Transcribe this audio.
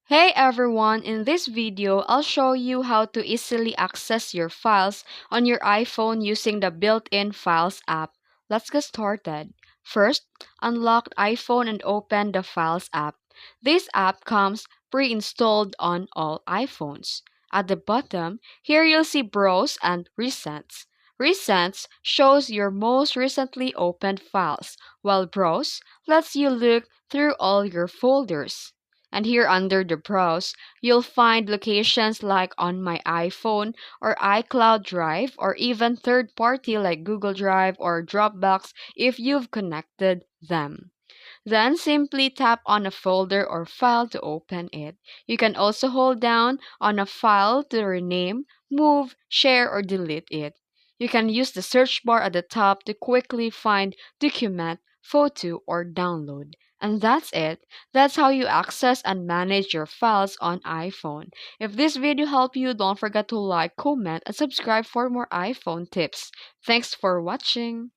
Hey everyone, in this video, I'll show you how to easily access your files on your iPhone using the built-in Files app. Let's get started. First, unlock iPhone and open the Files app. This app comes pre-installed on all iPhones. At the bottom, here you'll see Browse and Recents. Recents shows your most recently opened files, while Browse lets you look through all your folders. And here under the browse, you'll find locations like on my iPhone or iCloud Drive or even third party like Google Drive or Dropbox if you've connected them. Then simply tap on a folder or file to open it. You can also hold down on a file to rename, move, share, or delete it. You can use the search bar at the top to quickly find document, photo, or download. And that's it. That's how you access and manage your files on iPhone. If this video helped you, don't forget to like, comment, and subscribe for more iPhone tips. Thanks for watching.